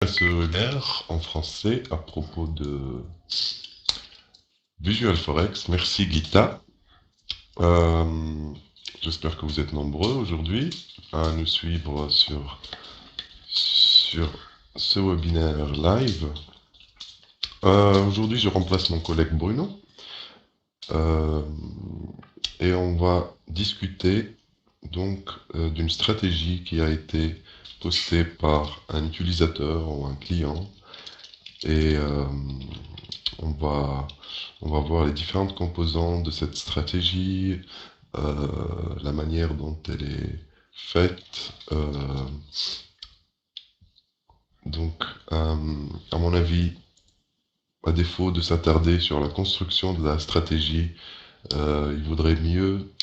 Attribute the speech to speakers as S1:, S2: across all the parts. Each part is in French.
S1: Ce webinaire en français à propos de Visual Forex. Merci Gita. Euh, J'espère que vous êtes nombreux aujourd'hui à nous suivre sur ce webinaire live. Aujourd'hui, je remplace mon collègue Bruno euh, et on va discuter donc d'une stratégie qui a été postée par un utilisateur ou un client et on va, on va voir les différentes composantes de cette stratégie, la manière dont elle est faite. Donc, à mon avis, à défaut de s'attarder sur la construction de la stratégie, il vaudrait mieux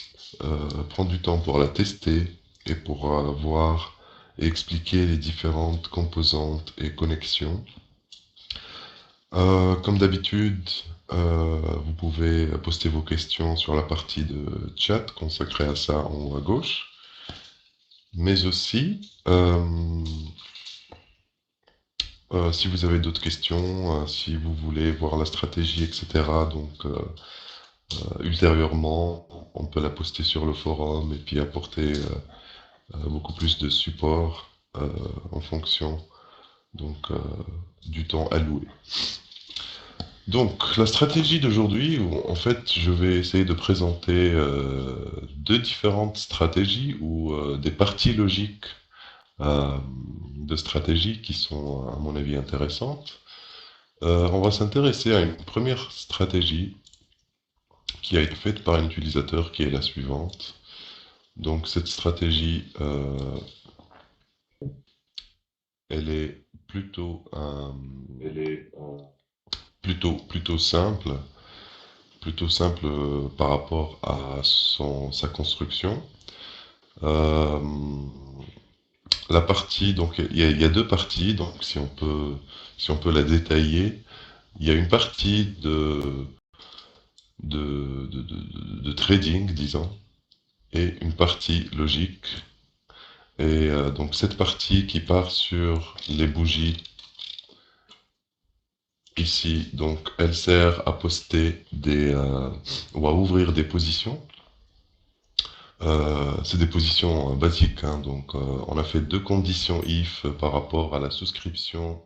S1: prendre du temps pour la tester et pour voir et expliquer les différentes composantes et connexions. Comme d'habitude, vous pouvez poster vos questions sur la partie de chat consacrée à ça en haut à gauche. Mais aussi, si vous avez d'autres questions, si vous voulez voir la stratégie, etc., donc ultérieurement, on peut la poster sur le forum et puis apporter beaucoup plus de support en fonction donc, du temps alloué. Donc, la stratégie d'aujourd'hui, en fait, je vais essayer de présenter deux différentes stratégies ou des parties logiques euh, de stratégies qui sont, à mon avis, intéressantes. On va s'intéresser à une première stratégie qui a été faite par un utilisateur qui est la suivante. Donc, cette stratégie, elle est plutôt simple. Plutôt simple par rapport à sa construction. Euh, la partie, donc il y a deux parties, donc si on peut la détailler, il y a une partie de trading, disons, et une partie logique. Et donc cette partie qui part sur les bougies ici, donc elle sert à poster ou à ouvrir des positions. C'est des positions basiques, hein, donc on a fait deux conditions if par rapport à la souscription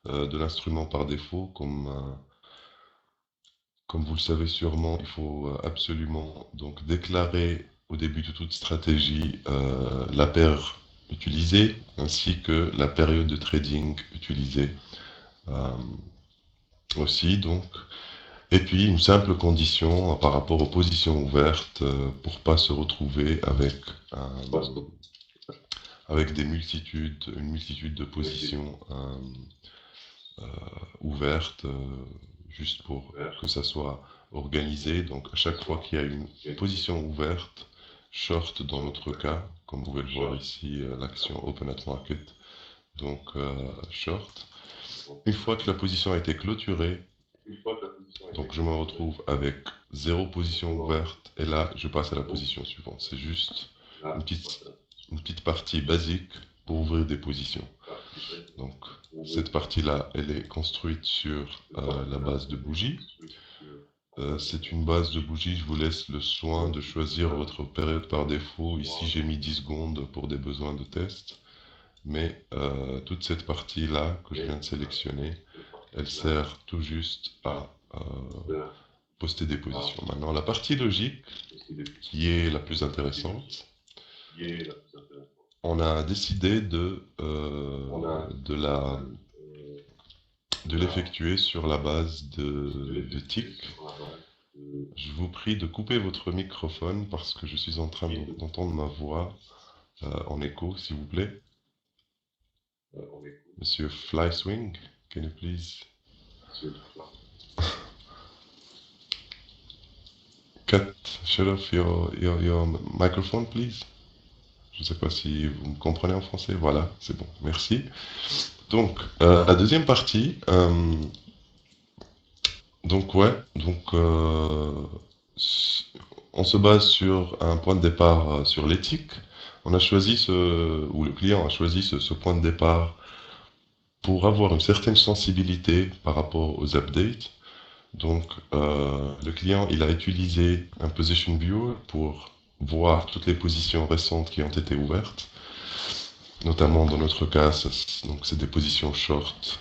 S1: de l'instrument par défaut. Comme vous le savez sûrement, il faut absolument donc déclarer au début de toute stratégie la paire utilisée ainsi que la période de trading utilisée euh, aussi. Donc, et puis une simple condition par rapport aux positions ouvertes pour pas se retrouver avec une multitude de positions ouvertes, juste pour que ça soit organisé. Donc à chaque fois qu'il y a une position ouverte, short dans notre cas, comme vous pouvez le voir ici, l'action Open at Market, donc short. Une fois que la position a été clôturée, donc je me retrouve avec zéro position ouverte, et là je passe à la position suivante. C'est juste une petite, une petite partie basique pour ouvrir des positions. Donc, cette partie-là, elle est construite sur la base de bougies. C'est une base de bougies, je vous laisse le soin de choisir votre période par défaut. Ici, j'ai mis 10 secondes pour des besoins de test. Mais toute cette partie-là que je viens de sélectionner, elle sert tout juste à poster des positions. Maintenant, la partie logique, qui est la plus intéressante, on a décidé de l'effectuer sur la base de tick. Je vous prie de couper votre microphone parce que je suis en train d'entendre ma voix en écho, s'il vous plaît. Monsieur Flyswing, can you please shut off your microphone, please? Je ne sais pas si vous me comprenez en français. Voilà, c'est bon, merci. Donc, la deuxième partie, donc ouais, donc on se base sur un point de départ sur l'éthique. On a choisi ou le client a choisi ce point de départ pour avoir une certaine sensibilité par rapport aux updates. Donc, le client, il a utilisé un position viewer pour voir toutes les positions récentes qui ont été ouvertes. Notamment dans notre cas, donc c'est des positions short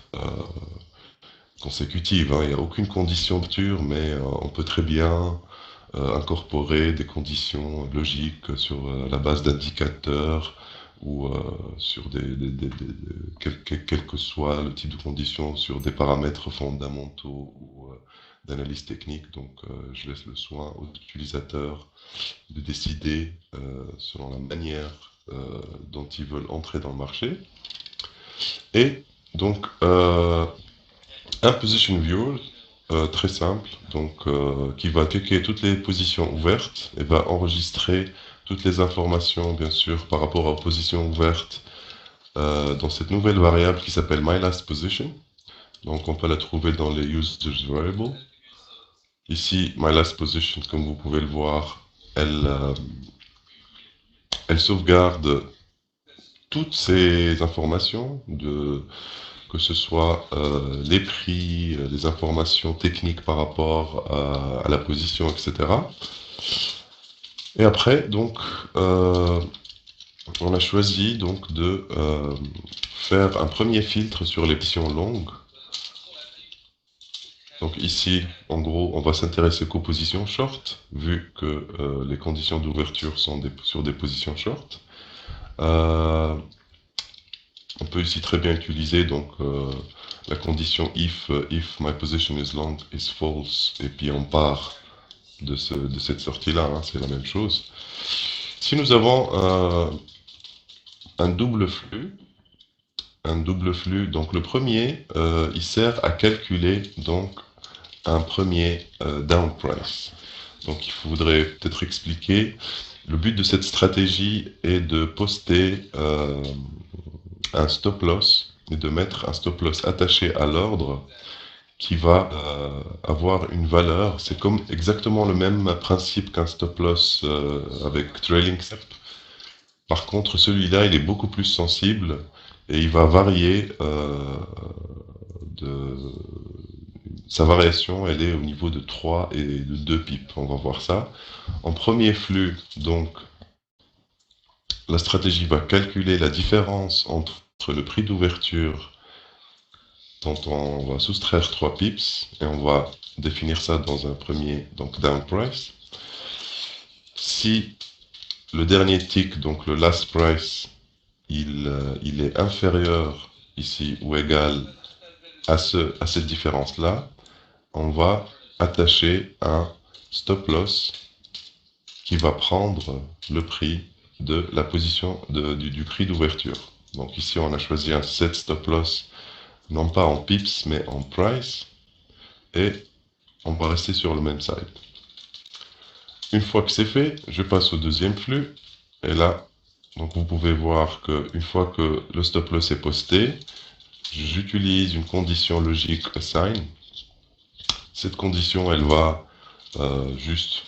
S1: consécutives, hein. Il n'y a aucune condition de rupture, mais on peut très bien incorporer des conditions logiques sur la base d'indicateurs ou sur quel que soit le type de conditions, sur des paramètres fondamentaux ou d'analyse technique. Donc je laisse le soin aux utilisateurs de décider selon la manière dont ils veulent entrer dans le marché. Et donc un position viewer très simple, donc qui va checker toutes les positions ouvertes et va enregistrer toutes les informations, bien sûr, par rapport aux positions ouvertes dans cette nouvelle variable qui s'appelle myLastPosition. Donc on peut la trouver dans les usage variables. Ici, myLastPosition, comme vous pouvez le voir, elle sauvegarde toutes ces informations que ce soit les prix, les informations techniques par rapport à la position, etc. Et après, donc, on a choisi donc de faire un premier filtre sur les positions longues. Donc ici, en gros, on va s'intéresser qu'aux positions short, vu que les conditions d'ouverture sont sur des positions short. On peut ici très bien utiliser donc la condition if my position is long is false, et puis on part de cette sortie-là, hein, c'est la même chose. Si nous avons un double flux, donc le premier, il sert à calculer donc un premier down price. Donc il faudrait peut-être expliquer. Le but de cette stratégie est de poster un stop loss et de mettre un stop loss attaché à l'ordre qui va avoir une valeur. C'est comme exactement le même principe qu'un stop loss avec trailing step. Par contre, celui-là, il est beaucoup plus sensible et il va varier sa variation, elle est au niveau de 3 et de 2 pips. On va voir ça. En premier flux, donc, la stratégie va calculer la différence entre le prix d'ouverture dont on va soustraire 3 pips et on va définir ça dans un premier donc down price. Si le dernier tick, donc le last price, il est inférieur ici ou égal à cette différence-là, on va attacher un stop loss qui va prendre le prix de la position du prix d'ouverture. Donc ici on a choisi un set stop loss non pas en pips mais en price et on va rester sur le même side. Une fois que c'est fait, je passe au deuxième flux et là donc vous pouvez voir qu'une fois que le stop loss est posté, j'utilise une condition logique assign. Cette condition elle va juste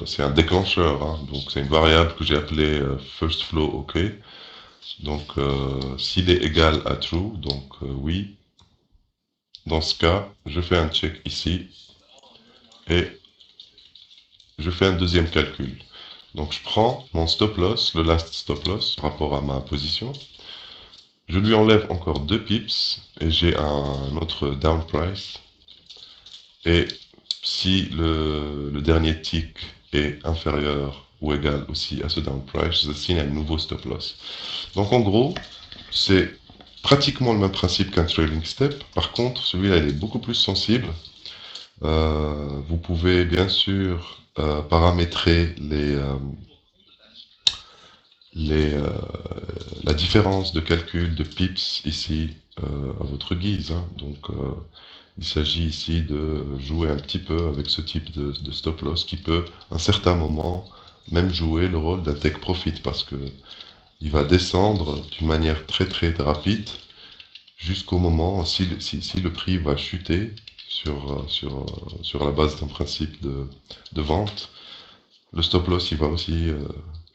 S1: c'est un déclencheur, hein, donc c'est une variable que j'ai appelée first flow OK. Donc s'il est égal à true, donc oui, dans ce cas, je fais un check ici et je fais un deuxième calcul. Donc je prends mon stop loss, le last stop loss par rapport à ma position. Je lui enlève encore 2 pips et j'ai un autre down price. Et si le dernier tick est inférieur ou égal aussi à ce down price, j'assigne un nouveau stop loss. Donc en gros, c'est pratiquement le même principe qu'un trailing step. Par contre, celui-là, il est beaucoup plus sensible. Vous pouvez bien sûr paramétrer la différence de calcul de pips ici à votre guise, hein. Donc il s'agit ici de jouer un petit peu avec ce type de stop loss qui peut à un certain moment même jouer le rôle d'un take profit parce que il va descendre d'une manière très très rapide jusqu'au moment si le prix va chuter sur la base d'un principe de vente. Le stop loss il va aussi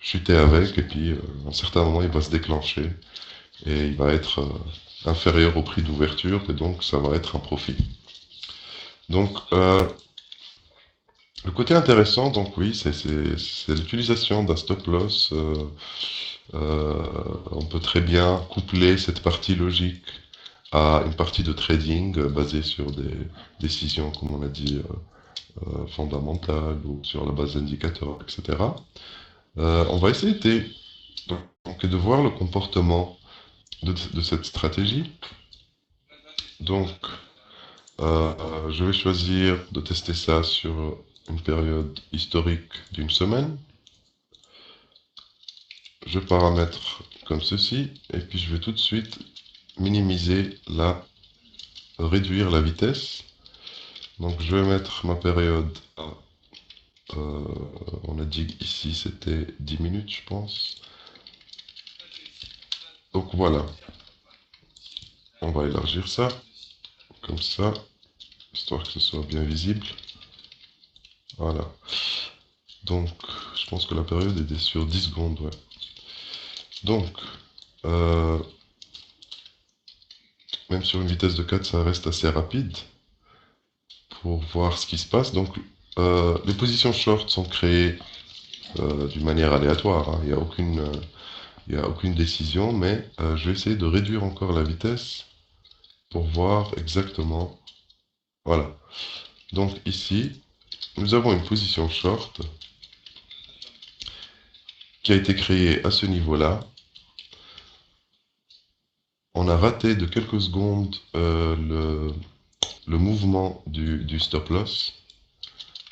S1: chuter avec et puis à un certain moment il va se déclencher et il va être inférieur au prix d'ouverture, et donc ça va être un profit. Donc, le côté intéressant, donc oui, c'est l'utilisation d'un stop loss. On peut très bien coupler cette partie logique à une partie de trading basée sur des décisions, comme on a dit, fondamentales ou sur la base d'indicateurs, etc. On va essayer de voir le comportement de cette stratégie. Donc, je vais choisir de tester ça sur une période historique d'une semaine. Je paramètre comme ceci, et puis je vais tout de suite minimiser réduire la vitesse. Donc je vais mettre ma période à, on a dit ici c'était 10 minutes je pense. Donc voilà, on va élargir ça, comme ça, histoire que ce soit bien visible. Voilà. Donc, je pense que la période était sur 10 secondes, ouais. Donc, euh, même sur une vitesse de 4, ça reste assez rapide pour voir ce qui se passe. Donc, les positions short sont créées d'une manière aléatoire, hein. Il n'y a aucune décision, mais je vais essayer de réduire encore la vitesse pour voir exactement. Voilà. Donc ici, nous avons une position short qui a été créée à ce niveau-là. On a raté de quelques secondes le mouvement du stop loss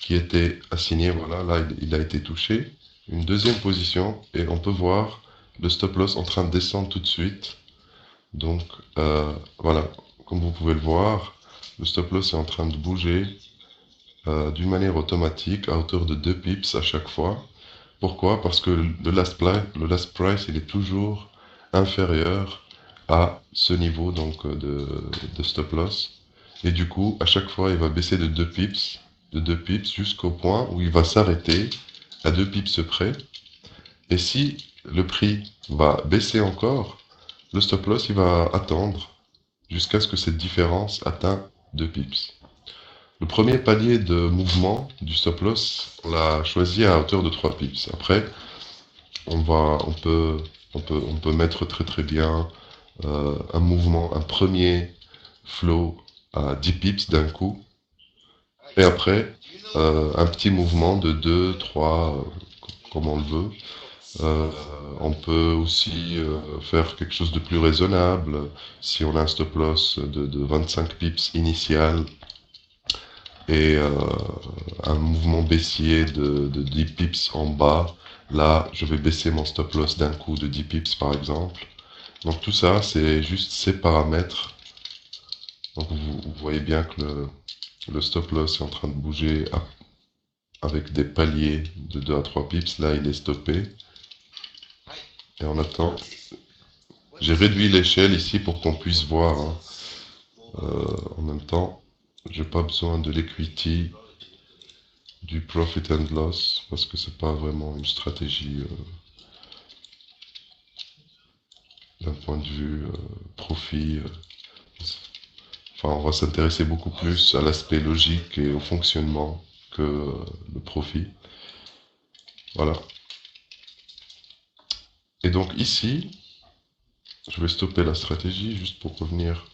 S1: qui était assigné. Voilà, là il a été touché. Une deuxième position et on peut voir le stop loss en train de descendre tout de suite. Donc voilà, comme vous pouvez le voir, le stop loss est en train de bouger d'une manière automatique à hauteur de 2 pips à chaque fois. Pourquoi? Parce que le last price il est toujours inférieur à ce niveau donc de stop loss. Et du coup, à chaque fois, il va baisser de 2 pips jusqu'au point où il va s'arrêter à 2 pips près. Et si le prix va baisser encore, le stop loss il va attendre jusqu'à ce que cette différence atteigne 2 pips. Le premier palier de mouvement du stop loss, on l'a choisi à hauteur de 3 pips. Après, on peut mettre très bien un mouvement, un premier flow à 10 pips d'un coup. Et après, un petit mouvement de 2, 3, comme on le veut. Euh, on peut aussi faire quelque chose de plus raisonnable. Si on a un stop loss de 25 pips initial et un mouvement baissier de 10 pips en bas, là, je vais baisser mon stop loss d'un coup de 10 pips par exemple. Donc tout ça, c'est juste ces paramètres. Donc vous voyez bien que le stop loss est en train de bouger avec des paliers de 2 à 3 pips. Là, il est stoppé. Et on attend. J'ai réduit l'échelle ici pour qu'on puisse voir, hein. En même temps, j'ai pas besoin de l'equity du profit and loss parce que c'est pas vraiment une stratégie d'un point de vue profit. Enfin, on va s'intéresser beaucoup plus à l'aspect logique et au fonctionnement que le profit. Voilà. Et donc ici, je vais stopper la stratégie juste pour revenir.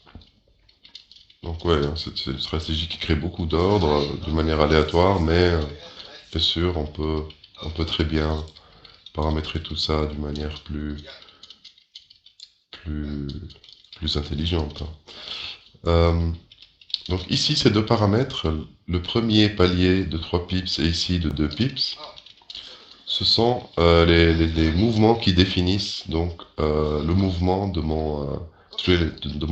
S1: Donc ouais, hein, c'est une stratégie qui crée beaucoup d'ordre de manière aléatoire, mais bien sûr, on peut très bien paramétrer tout ça d'une manière plus, plus intelligente, hein. Euh, donc ici, ces deux paramètres, le premier palier de 3 pips et ici de 2 pips, ce sont les mouvements qui définissent donc le mouvement de mon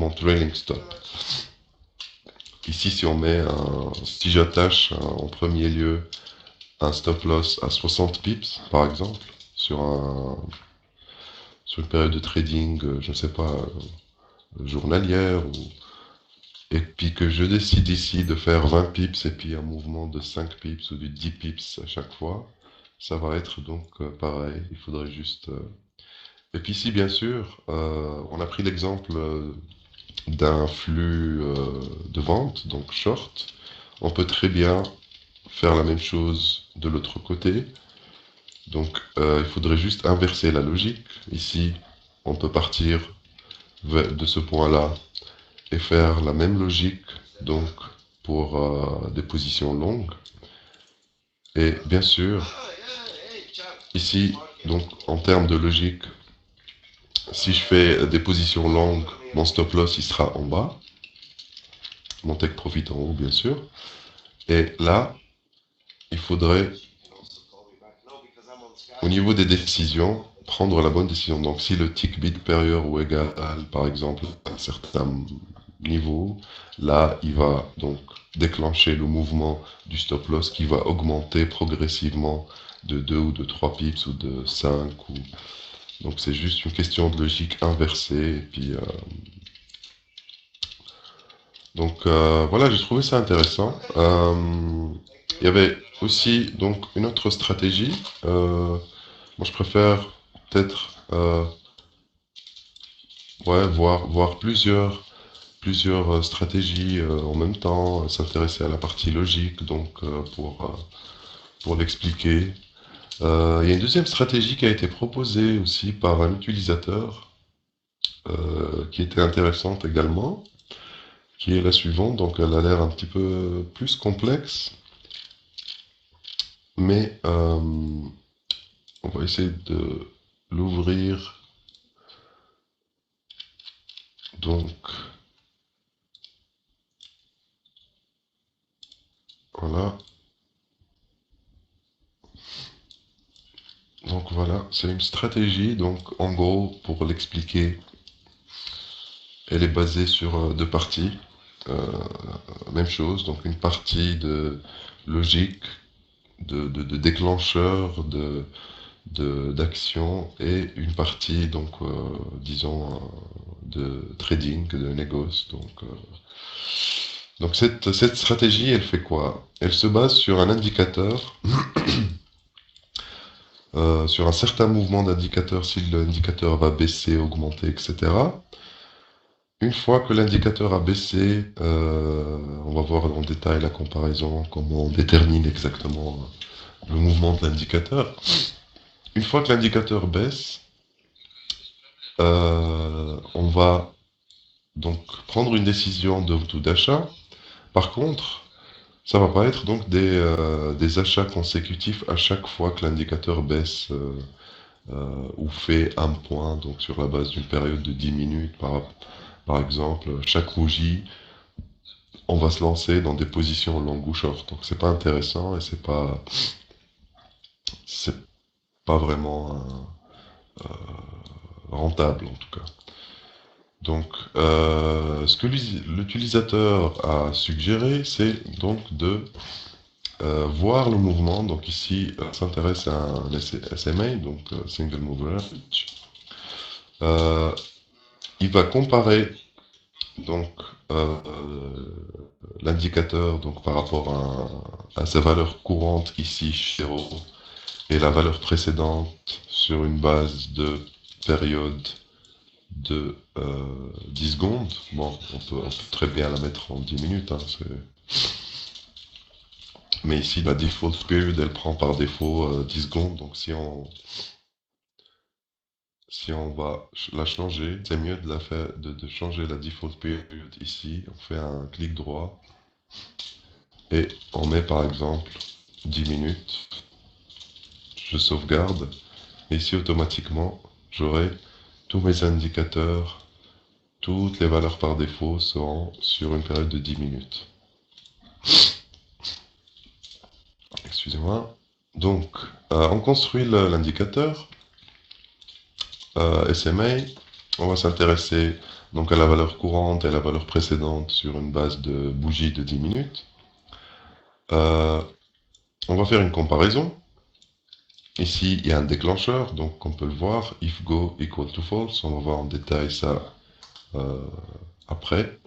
S1: trailing stop. Ici, si j'attache en premier lieu un stop loss à 60 pips, par exemple, sur une période de trading, je ne sais pas, journalière, et puis que je décide ici de faire 20 pips et puis un mouvement de 5 pips ou de 10 pips à chaque fois, ça va être donc pareil. Il faudrait juste. Et puis ici, bien sûr, on a pris l'exemple d'un flux de vente, donc short, on peut très bien faire la même chose de l'autre côté. Donc il faudrait juste inverser la logique. Ici, on peut partir de ce point-là et faire la même logique donc pour des positions longues. Et bien sûr, ici, donc en termes de logique, si je fais des positions longues, mon stop loss il sera en bas, mon take profit en haut bien sûr. Et là, il faudrait, au niveau des décisions, prendre la bonne décision. Donc si le tick bid supérieur ou égal, par exemple, à un certain niveau, là, il va donc déclencher le mouvement du stop loss qui va augmenter progressivement de 2 ou de 3 pips ou de 5. Donc c'est juste une question de logique inversée. Et puis, voilà, j'ai trouvé ça intéressant. Il y avait aussi donc une autre stratégie. Moi, je préfère peut-être ouais, voir plusieurs stratégies en même temps, s'intéresser à la partie logique, donc pour l'expliquer. Il y a une deuxième stratégie qui a été proposée aussi par un utilisateur qui était intéressante également, qui est la suivante. Donc elle a l'air un petit peu plus complexe, mais on va essayer de l'ouvrir. Donc voilà. Donc voilà, c'est une stratégie. Donc en gros, pour l'expliquer, elle est basée sur deux parties. Euh, Même chose, donc une partie de logique, de déclencheur, d'action et une partie donc disons de trading, de négoce. Donc cette stratégie, elle fait quoi? Elle se base sur un indicateur, sur un certain mouvement d'indicateur, si l'indicateur va baisser, augmenter, etc. Une fois que l'indicateur a baissé, on va voir en détail la comparaison, comment on détermine exactement le mouvement de l'indicateur. Une fois que l'indicateur baisse, on va donc prendre une décision de vente ou d'achat. Par contre, ça va pas être donc des achats consécutifs à chaque fois que l'indicateur baisse ou fait un point, donc sur la base d'une période de 10 minutes par exemple. Chaque bougie, on va se lancer dans des positions long ou short. Donc c'est pas intéressant et c'est pas vraiment rentable en tout cas. Donc ce que l'utilisateur a suggéré, c'est donc de voir le mouvement. Donc ici, on s'intéresse à un SMA, donc Single Mover Average. Il va comparer donc l'indicateur donc par rapport à sa valeur courante ici chez Zero et la valeur précédente sur une base de période de 10 secondes. Bon, on peut très bien la mettre en 10 minutes, hein, mais ici la default period elle prend par défaut 10 secondes, donc si on va la changer, c'est mieux de la faire, de changer la default period ici. On fait un clic droit et on met par exemple 10 minutes. Je sauvegarde. Et ici automatiquement, j'aurai tous mes indicateurs, toutes les valeurs par défaut seront sur une période de 10 minutes. Excusez-moi. Donc, on construit l'indicateur SMA. On va s'intéresser donc à la valeur courante et à la valeur précédente sur une base de bougie de 10 minutes. On va faire une comparaison. Ici, il y a un déclencheur, donc on peut le voir, if go equal to false. On va voir en détail ça après.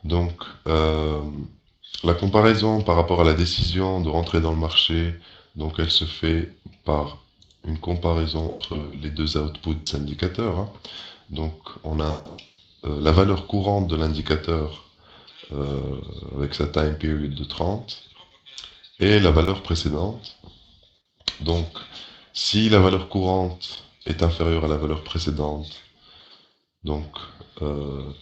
S1: Donc, la comparaison par rapport à la décision de rentrer dans le marché, donc elle se fait par une comparaison entre les deux outputs indicateurs, hein. Donc, on a la valeur courante de l'indicateur avec sa time period de 30 et la valeur précédente. Donc, si la valeur courante est inférieure à la valeur précédente, donc on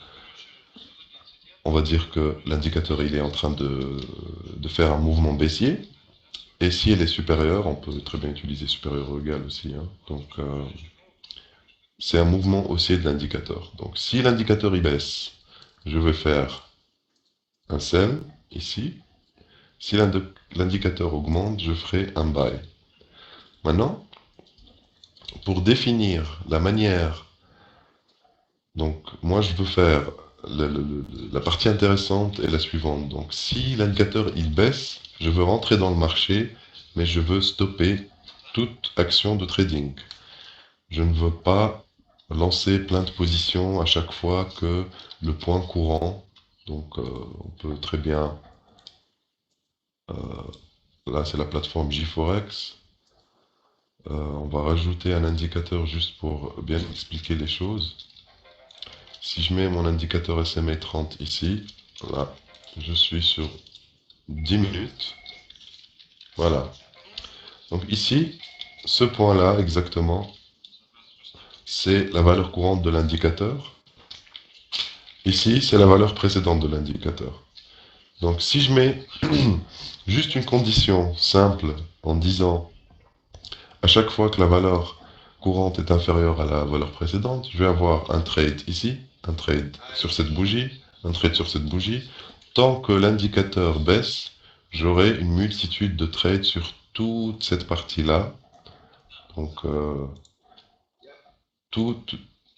S1: va dire que l'indicateur il est en train de faire un mouvement baissier. Et si elle est supérieure, on peut très bien utiliser supérieur ou égal aussi. Hein. Donc c'est un mouvement haussier de l'indicateur. Donc si l'indicateur il baisse, je vais faire un sell ici. Si l'indicateur augmente, je ferai un buy. Maintenant, pour définir la manière, donc moi je veux faire la partie intéressante est la suivante. Donc si l'indicateur il baisse, je veux rentrer dans le marché, mais je veux stopper toute action de trading. Je ne veux pas lancer plein de positions à chaque fois que le point courant. Donc on peut très bien, là c'est la plateforme JForex. On va rajouter un indicateur juste pour bien expliquer les choses. Si je mets mon indicateur SMA 30 ici, là, je suis sur 10 minutes. Voilà. Donc ici, ce point-là exactement, c'est la valeur courante de l'indicateur. Ici, c'est la valeur précédente de l'indicateur. Donc si je mets juste une condition simple en disant à chaque fois que la valeur courante est inférieure à la valeur précédente, je vais avoir un trade ici, un trade sur cette bougie, un trade sur cette bougie. Tant que l'indicateur baisse, j'aurai une multitude de trades sur toute cette partie-là. Donc,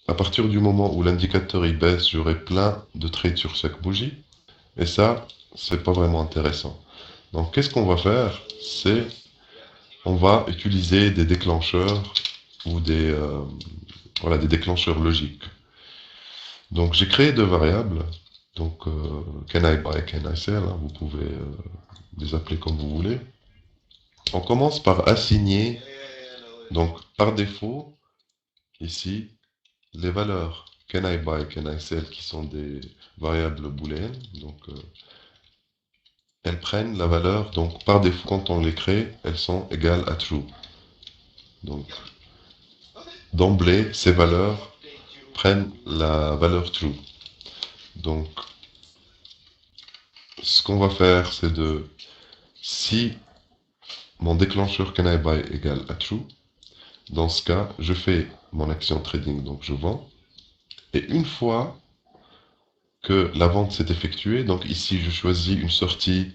S1: à partir du moment où l'indicateur il baisse, j'aurai plein de trades sur chaque bougie. Et ça, c'est pas vraiment intéressant. Donc, qu'est-ce qu'on va faire? C'est on va utiliser des déclencheurs ou voilà, des déclencheurs logiques. Donc j'ai créé deux variables, donc can I buy, can I sell, hein, vous pouvez les appeler comme vous voulez. On commence par assigner, donc par défaut, ici, les valeurs can I buy, can I sell, qui sont des variables booléennes, donc elles prennent la valeur, donc par défaut, quand on les crée, elles sont égales à true. Donc d'emblée, ces valeurs prennent la valeur true. Donc, ce qu'on va faire, c'est si mon déclencheur can I buy égale à true, dans ce cas, je fais mon action trading, donc je vends. Et une fois que la vente s'est effectuée, donc ici je choisis une sortie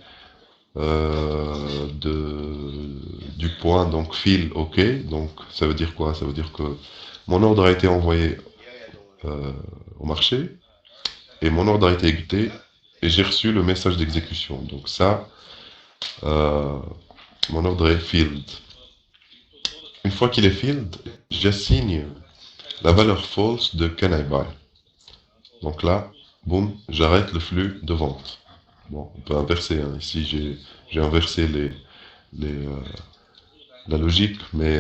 S1: du point, donc fill OK. Donc ça veut dire quoi? Ça veut dire que mon ordre a été envoyé au marché et mon ordre a été exécuté et j'ai reçu le message d'exécution. Donc ça, mon ordre est filled. Une fois qu'il est filled, j'assigne la valeur false de can I buy. Donc là, boum, j'arrête le flux de vente. Bon, on peut inverser. Hein. Ici, j'ai inversé la logique, mais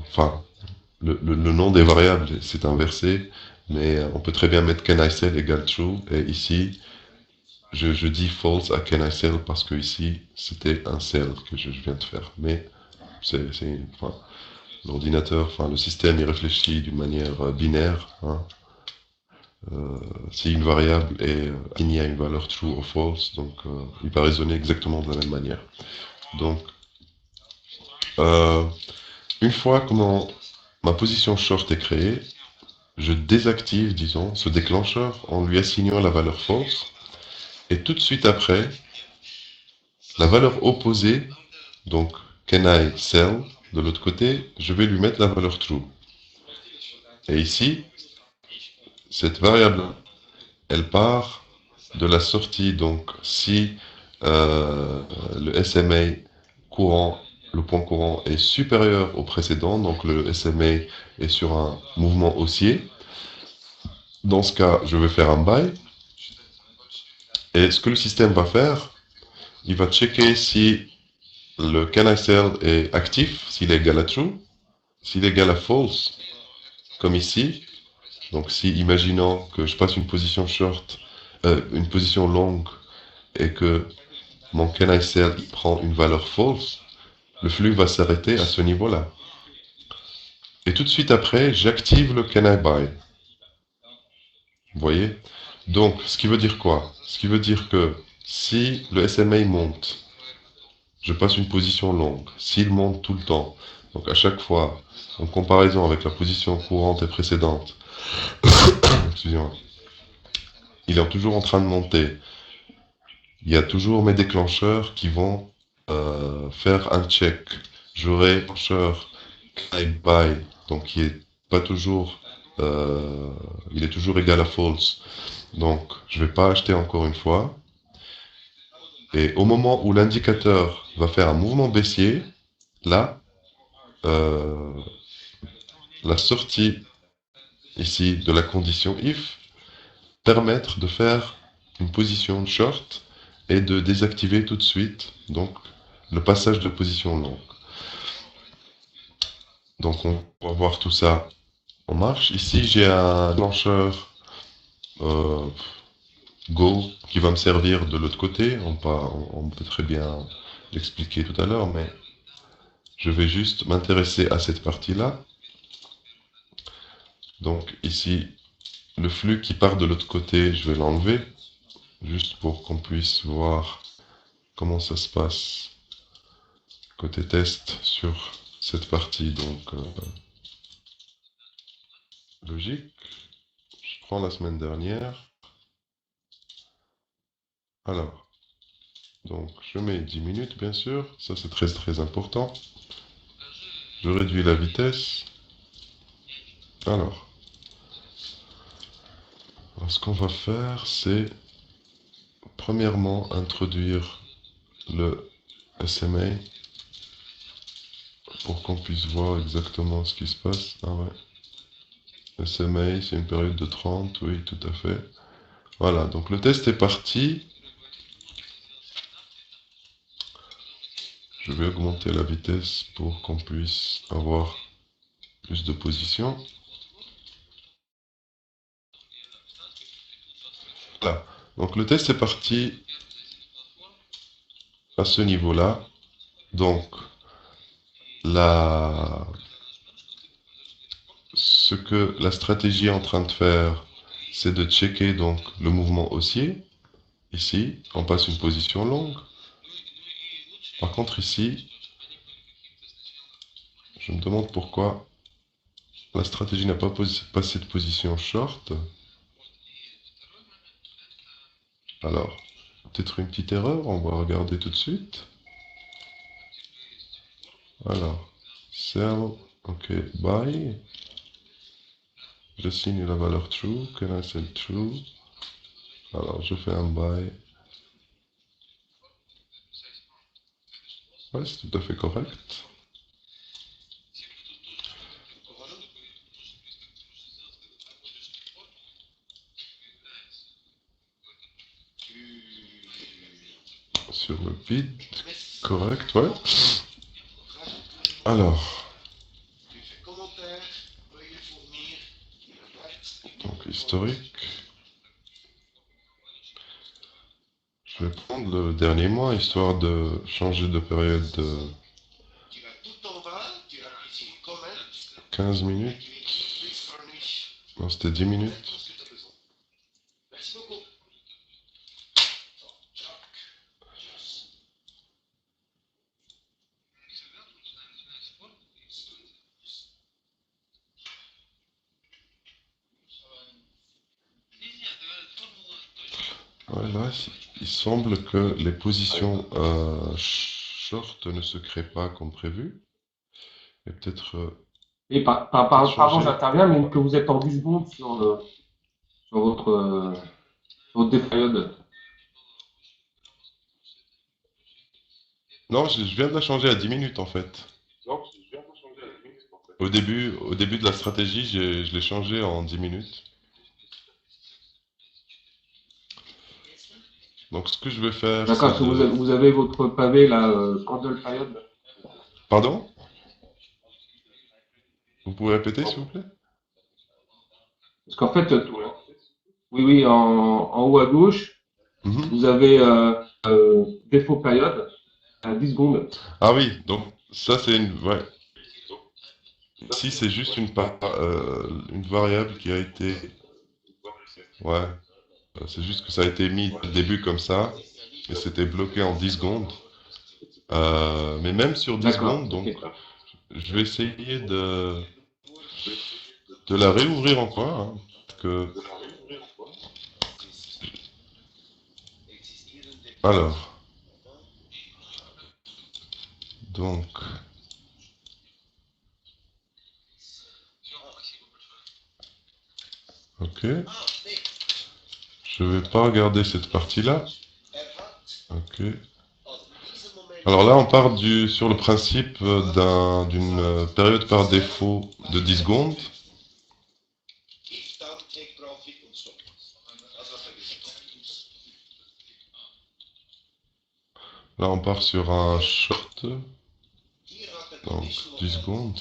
S1: enfin, le nom des variables c'est inversé, mais on peut très bien mettre can I sell égale true. Et ici, je dis false à can I sell parce que ici, c'était un sell que je viens de faire. Mais enfin, l'ordinateur, enfin, le système, il réfléchit d'une manière binaire. Hein. Si une variable est assignée à une valeur true ou false, donc il va raisonner exactement de la même manière. Donc, une fois que ma position short est créée, je désactive, disons, ce déclencheur en lui assignant la valeur false. Et tout de suite après, la valeur opposée, donc can I sell, de l'autre côté, je vais lui mettre la valeur true. Et ici, cette variable, elle part de la sortie, donc si le SMA courant, le point courant est supérieur au précédent, donc le SMA est sur un mouvement haussier, dans ce cas, je vais faire un buy. Et ce que le système va faire, il va checker si le can I sell est actif, s'il est égal à true, s'il est égal à false, comme ici. Donc si, imaginons que je passe une position short, une position longue, et que mon can I sell il prend une valeur false, le flux va s'arrêter à ce niveau-là. Et tout de suite après, j'active le can I buy. Vous voyez? Donc, ce qui veut dire quoi? Ce qui veut dire que si le SMA monte, je passe une position longue. S'il monte tout le temps, donc à chaque fois, en comparaison avec la position courante et précédente, excusez-moi, il est toujours en train de monter. Il y a toujours mes déclencheurs qui vont faire un check. J'aurai un déclencheur can buy, donc qui est pas toujours, il est toujours égal à false. Donc, je vais pas acheter encore une fois. Et au moment où l'indicateur va faire un mouvement baissier, là, euh, la sortie ici de la condition if permettre de faire une position short et de désactiver tout de suite donc le passage de position longue. Donc on va voir tout ça en marche. Ici j'ai un déclencheur euh, Go qui va me servir de l'autre côté. On peut très bien l'expliquer tout à l'heure, mais je vais juste m'intéresser à cette partie-là. Donc ici, le flux qui part de l'autre côté, je vais l'enlever, juste pour qu'on puisse voir comment ça se passe côté test sur cette partie. Donc logique. Je prends la semaine dernière. Alors, donc je mets 10 minutes bien sûr, ça c'est très très important. Je réduis la vitesse. Alors, ce qu'on va faire, c'est premièrement introduire le SMA pour qu'on puisse voir exactement ce qui se passe. Ah ouais. SMA, c'est une période de 30, oui, tout à fait. Voilà, donc le test est parti. Je vais augmenter la vitesse pour qu'on puisse avoir plus de positions. Voilà, donc le test est parti à ce niveau-là. Donc, ce que la stratégie est en train de faire, c'est de checker donc le mouvement haussier. Ici, on passe une position longue. Par contre, ici, je me demande pourquoi la stratégie n'a pas passé de position short. Alors, peut-être une petite erreur, on va regarder tout de suite. Alors, sell, ok, buy. Je signe la valeur true, can I sell true? Alors, je fais un buy. Ouais, c'est tout à fait correct. Sur le bid, correct, ouais. Alors, donc historique. Je vais prendre le dernier mois, histoire de changer de période de 15 minutes. Non, c'était 10 minutes. Voilà, il semble que les positions short ne se créent pas comme prévu. Et peut-être
S2: Et pardon,
S1: changer.
S2: j'interviens, mais que vous êtes en 10 secondes sur votre période.
S1: Non, je viens de la changer à 10 minutes en fait. Au début de la stratégie, je l'ai changé en 10 minutes. Donc ce que je vais faire,
S2: D'accord,
S1: c'est
S2: parce que
S1: de...
S2: vous avez votre pavé, là, candle period.
S1: Pardon? Vous pouvez répéter s'il vous plaît?
S2: Parce qu'en fait, oui, oui, en haut à gauche,
S1: Mhm.
S2: vous avez défaut période à 10 secondes.
S1: Ah oui, donc ça c'est une... Ouais. Ici c'est juste une variable qui a été... Ouais, c'est juste que ça a été mis au début comme ça, et c'était bloqué en 10 secondes. Mais même sur 10
S2: D'accord,
S1: secondes,
S2: ok.
S1: donc je vais essayer de la réouvrir encore, hein, que... Alors, donc, ok, je vais pas regarder cette partie-là. Ok. Alors là, on part sur le principe d'une période par défaut de 10 secondes. Là, on part sur un short, donc 10 secondes.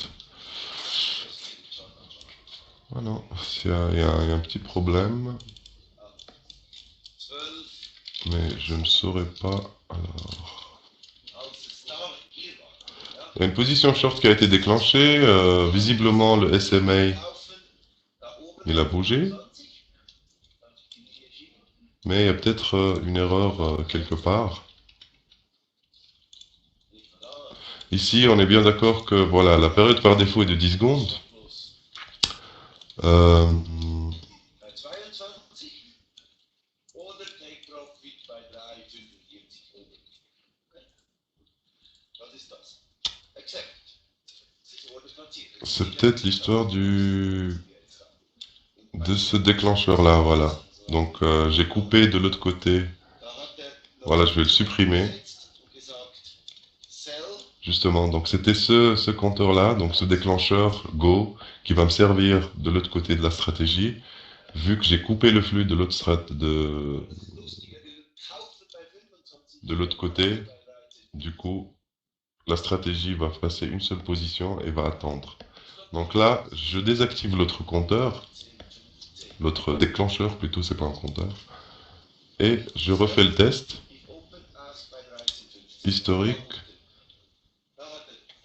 S1: Ah non, il y a un petit problème, mais je ne saurais pas. Alors, il y a une position short qui a été déclenchée. Visiblement, le SMA, il a bougé. Mais il y a peut-être une erreur quelque part. Ici, on est bien d'accord que voilà, la période par défaut est de 10 secondes. Euh, c'est peut-être l'histoire de ce déclencheur-là, voilà. Donc j'ai coupé de l'autre côté. Voilà, je vais le supprimer. Justement, donc c'était ce compteur-là, donc ce déclencheur Go, qui va me servir de l'autre côté de la stratégie. Vu que j'ai coupé le flux de de l'autre côté, du coup, la stratégie va passer une seule position et va attendre. Donc là, je désactive l'autre compteur, l'autre déclencheur plutôt, c'est pas un compteur, et je refais le test. Historique,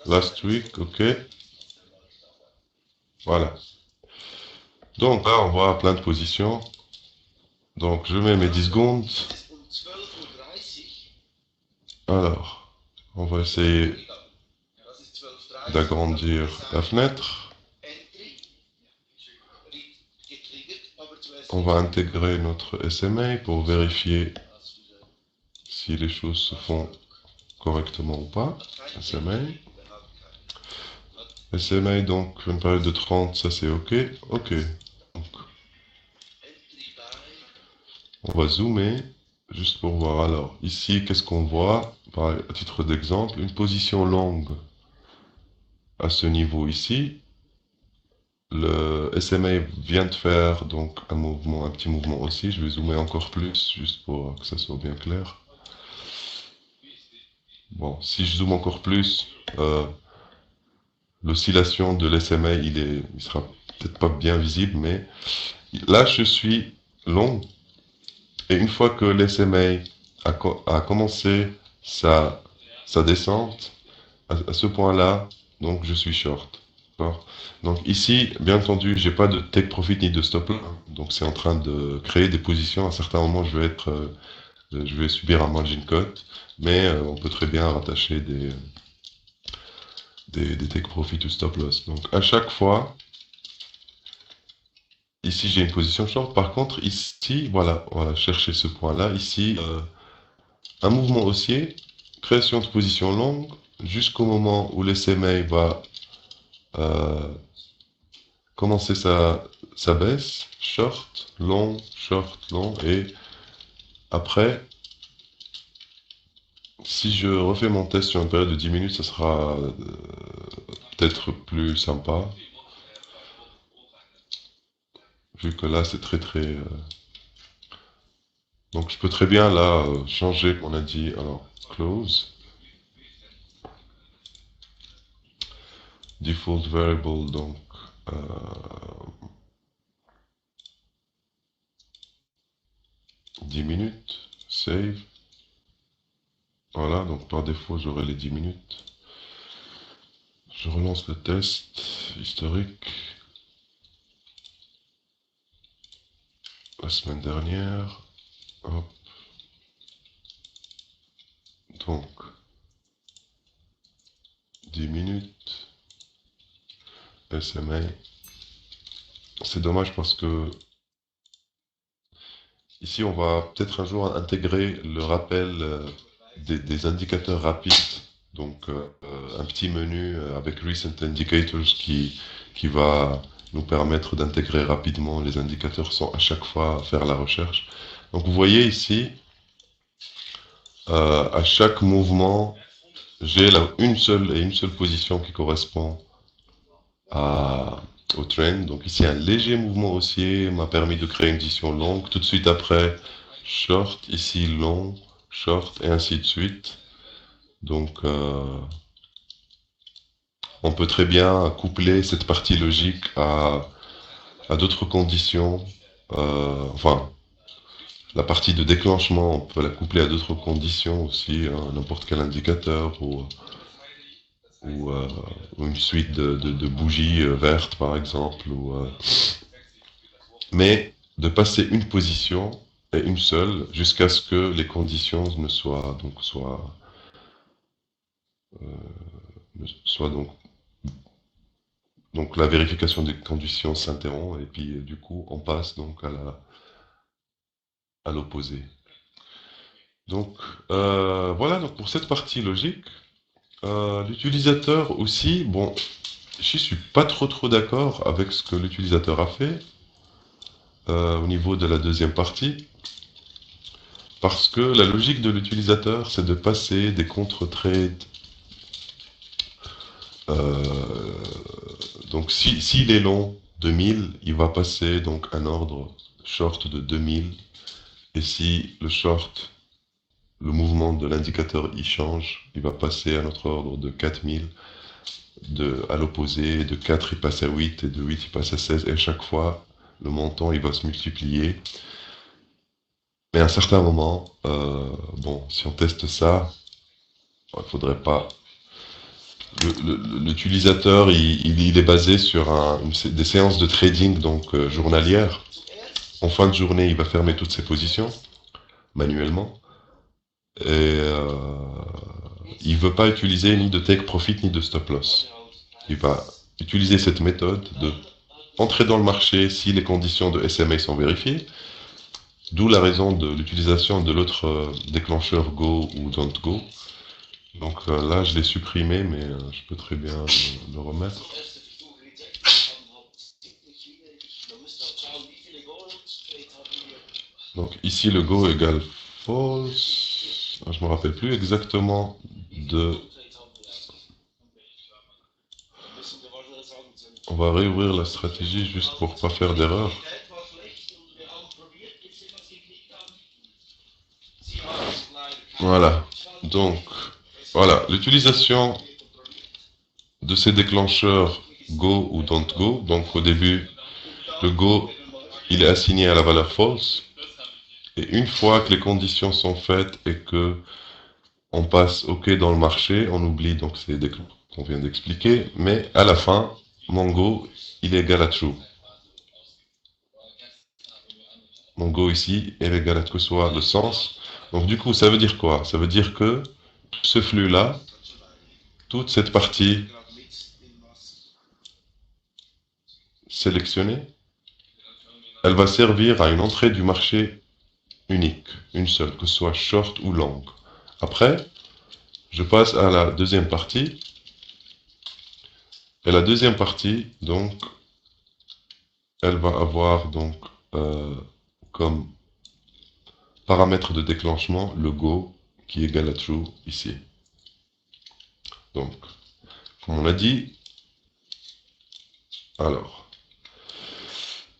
S1: last week, ok, voilà. Donc là, on voit plein de positions. Donc je mets mes 10 secondes. Alors, on va essayer d'agrandir la fenêtre. On va intégrer notre SMA pour vérifier si les choses se font correctement ou pas. SMA. SMA, donc une période de 30, ça c'est OK. OK. Donc, on va zoomer juste pour voir. Alors, ici, qu'est-ce qu'on voit? À titre d'exemple, une position longue à ce niveau ici. Le SMA vient de faire donc un mouvement, un petit mouvement aussi. Je vais zoomer encore plus juste pour que ça soit bien clair. Bon, si je zoome encore plus, l'oscillation de l'SMA, il sera peut-être pas bien visible, mais là, je suis long. Et une fois que l'SMA a commencé sa descente, à ce point-là, donc je suis short. D'accord. Donc ici, bien entendu, j'ai pas de take profit ni de stop loss. Donc c'est en train de créer des positions. À un certain moment, je vais subir un margin cut, mais on peut très bien rattacher des take profit ou stop loss. Donc à chaque fois, ici j'ai une position short. Par contre, ici, voilà, chercher ce point-là. Ici, un mouvement haussier, création de position longue, jusqu'au moment où l'SMA va euh, commencer sa baisse, short, long, et après, si je refais mon test sur une période de 10 minutes, ça sera peut-être plus sympa, vu que là c'est très. Donc je peux très bien là changer, on a dit, alors close, default variable, donc euh, 10 minutes, save. Voilà, donc par défaut, j'aurai les 10 minutes. Je relance le test historique. La semaine dernière. Hop. Donc, 10 minutes. SMA. C'est dommage parce que ici, on va peut-être un jour intégrer le rappel des indicateurs rapides. Donc, un petit menu avec Recent Indicators qui va nous permettre d'intégrer rapidement les indicateurs sans à chaque fois faire la recherche. Donc, vous voyez ici, à chaque mouvement, j'ai une seule position qui correspond au trend. Donc ici, un léger mouvement haussier m'a permis de créer une position longue. Tout de suite après, short, ici long, short, et ainsi de suite. Donc, on peut très bien coupler cette partie logique à d'autres conditions. Enfin, la partie de déclenchement, on peut la coupler à d'autres conditions aussi, hein, n'importe quel indicateur ou, euh, ou une suite de bougies vertes par exemple. Mais de passer une position et une seule jusqu'à ce que les conditions ne soient soient donc la vérification des conditions s'interrompt et puis du coup on passe donc à l'opposé. Donc voilà donc pour cette partie logique. L'utilisateur aussi, bon, je suis pas trop d'accord avec ce que l'utilisateur a fait au niveau de la deuxième partie, parce que la logique de l'utilisateur, c'est de passer des contre-trades. Euh, donc s'il est long 2000, il va passer donc un ordre short de 2000, et si le short, le mouvement de l'indicateur y change, il va passer à notre ordre de 4000. À l'opposé, de 4 il passe à 8, et de 8 il passe à 16, et à chaque fois, le montant il va se multiplier. Mais à un certain moment, bon, si on teste ça, il faudrait pas. L'utilisateur, il est basé sur des séances de trading donc journalières. En fin de journée, il va fermer toutes ses positions manuellement, et il veut pas utiliser ni de take profit ni de stop loss. Il va utiliser cette méthode de entrer dans le marché si les conditions de SMA sont vérifiées, d'où la raison de l'utilisation de l'autre déclencheur Go ou Don't Go. Donc là, je l'ai supprimé, mais je peux très bien le remettre. Donc ici, le Go égale false. Je me rappelle plus exactement de... On va réouvrir la stratégie juste pour pas faire d'erreur. Voilà. Donc, voilà. L'utilisation de ces déclencheurs Go ou Don't Go. Donc au début, le Go, il est assigné à la valeur false. Et une fois que les conditions sont faites et que on passe OK dans le marché, on oublie donc ces déclencheurs qu'on vient d'expliquer. Mais à la fin, mon Go, il est égal à true. Mon Go ici est égal à que soit le sens. Donc du coup, ça veut dire quoi? Ça veut dire que ce flux-là, toute cette partie sélectionnée, elle va servir à une entrée du marché unique, une seule, que ce soit short ou long. Après, je passe à la deuxième partie. Et la deuxième partie, donc, elle va avoir donc comme paramètre de déclenchement le go qui est égal à true ici. Donc, comme on a dit, alors,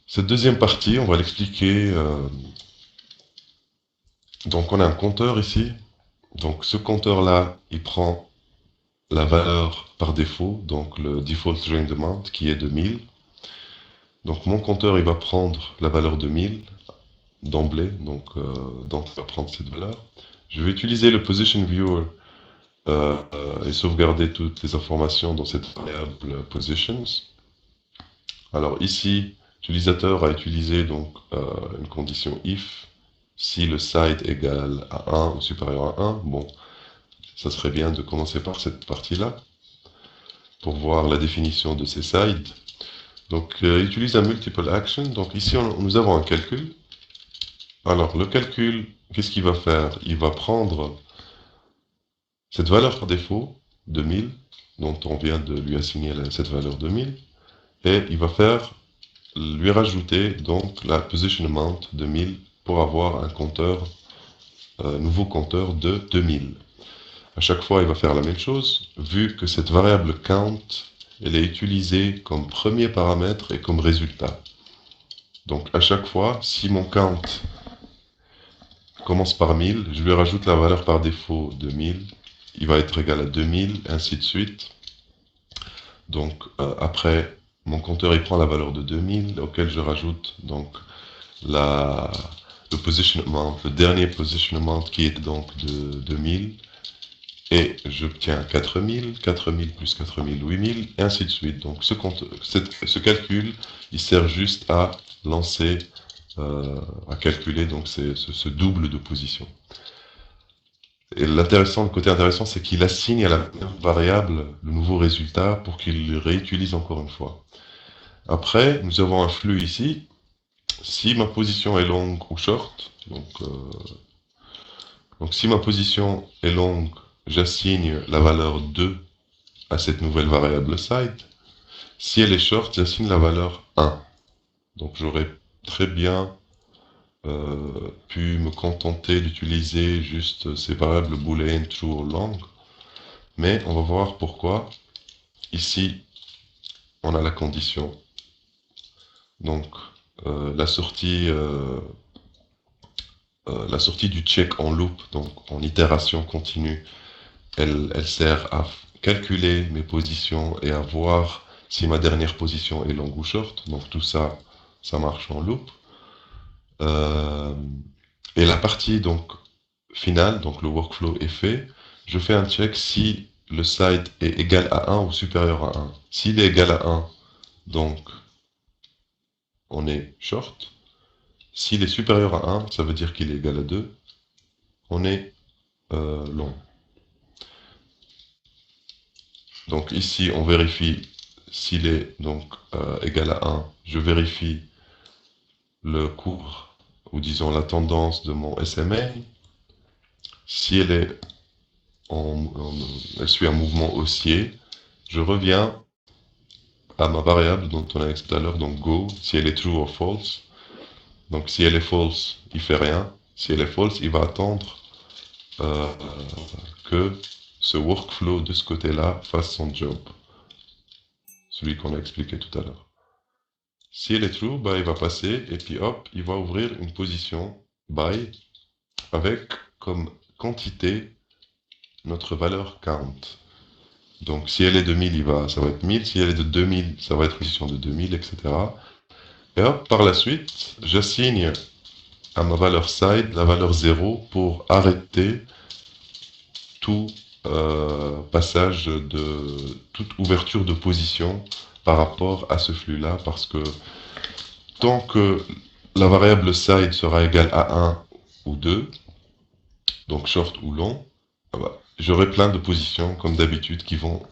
S1: cette deuxième partie, on va l'expliquer. Donc, on a un compteur ici. Donc, ce compteur-là, il prend la valeur par défaut, donc le default range amount qui est de 1000. Donc, mon compteur, il va prendre la valeur de 1000. d'emblée, donc on va prendre cette valeur. Je vais utiliser le position viewer et sauvegarder toutes les informations dans cette variable positions. Alors ici, l'utilisateur a utilisé donc une condition if si le side égale à 1 ou supérieur à 1. Bon, ça serait bien de commencer par cette partie-là pour voir la définition de ces sides. Donc, il utilise un multiple action. Donc ici, nous avons un calcul. Alors, le calcul, qu'est-ce qu'il va faire? Il va prendre cette valeur par défaut de 1000, dont on vient de lui assigner cette valeur de 1000, et il va faire lui rajouter donc la position amount de 1000 pour avoir un compteur, nouveau compteur de 2000. À chaque fois, il va faire la même chose, vu que cette variable count, elle est utilisée comme premier paramètre et comme résultat. Donc à chaque fois, si mon count commence par 1000, je lui rajoute la valeur par défaut de 1000, il va être égal à 2000, ainsi de suite. Donc après, mon compteur il prend la valeur de 2000, auquel je rajoute donc le position amount, le dernier position amount qui est donc de 2000, et j'obtiens 4000, 4000 plus 4000, 8000, et ainsi de suite. Donc ce calcul, il sert juste à lancer, à calculer donc ce double de position. Et le côté intéressant, c'est qu'il assigne à la variable le nouveau résultat pour qu'il le réutilise encore une fois. Après, nous avons un flux ici. Si ma position est longue ou short, donc si ma position est longue, j'assigne la valeur 2 à cette nouvelle variable side. Si elle est short, j'assigne la valeur 1. Donc j'aurais très bien pu me contenter d'utiliser juste ces variables boolean true ou long. Mais on va voir pourquoi. Ici, on a la condition. Donc la sortie du check en loop, donc en itération continue, elle sert à calculer mes positions et à voir si ma dernière position est long ou short. Donc tout ça, ça marche en loop. Et la partie donc finale, donc le workflow est fait. Je fais un check si le side est égal à 1 ou supérieur à 1. S'il est égal à 1, donc on est short. S'il est supérieur à 1, ça veut dire qu'il est égal à 2. On est long. Donc ici, on vérifie s'il est donc égal à 1. Je vérifie le cours, ou disons la tendance de mon SMA. Si elle est elle suit un mouvement haussier, je reviens à ma variable dont on a expliqué tout à l'heure, donc go, si elle est true ou false. Donc si elle est false, il fait rien. Si elle est false, il va attendre que ce workflow de ce côté-là fasse son job. Celui qu'on a expliqué tout à l'heure. Si elle est true, bah, il va passer et puis hop, il va ouvrir une position buy avec comme quantité notre valeur count. Donc si elle est de 1000, ça va être 1000. Si elle est de 2000, ça va être une position de 2000, etc. Et hop, par la suite, j'assigne à ma valeur side la valeur 0 pour arrêter tout passage de toute ouverture de position par rapport à ce flux-là, parce que tant que la variable side sera égale à 1 ou 2, donc short ou long, j'aurai plein de positions comme d'habitude qui vont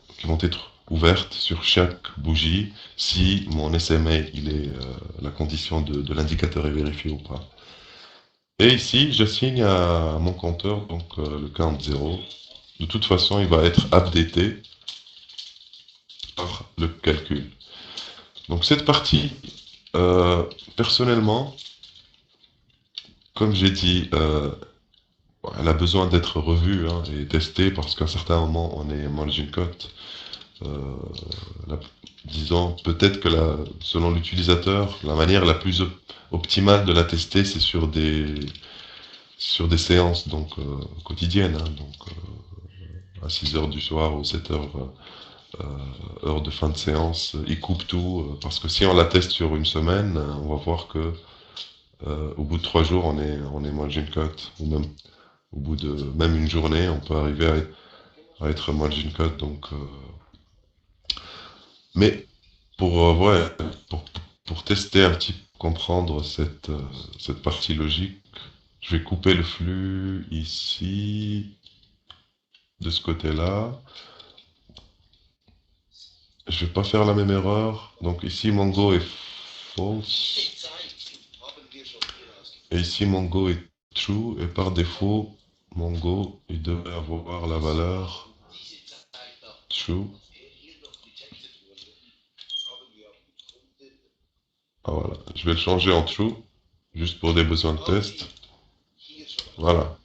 S1: être ouvertes sur chaque bougie si mon SMA, la condition de l'indicateur est vérifiée ou pas. Et ici, j'assigne à mon compteur donc le count 0. De toute façon, il va être updaté par le calcul. Donc cette partie, personnellement, comme j'ai dit, elle a besoin d'être revue et testée parce qu'à un certain moment, on est margin cut. Disons, peut-être que selon l'utilisateur, la manière la plus optimale de la tester, c'est sur des séances donc quotidiennes, donc à 6 heures du soir ou 7 heures, heure de fin de séance, il coupe tout, parce que si on la teste sur une semaine, on va voir que Au bout de 3 jours, on est margin cut, ou même au bout de même une journée, on peut arriver à être margin cut. Donc, mais ouais, pour, pour tester un petit, comprendre cette partie logique, je vais couper le flux ici, de ce côté-là. Je vais pas faire la même erreur. Donc ici, mon go est false. Et ici, mon go est true. Et par défaut, mon go, il devrait avoir la valeur true. Ah, voilà. Je vais le changer en true, juste pour des besoins de test. Voilà.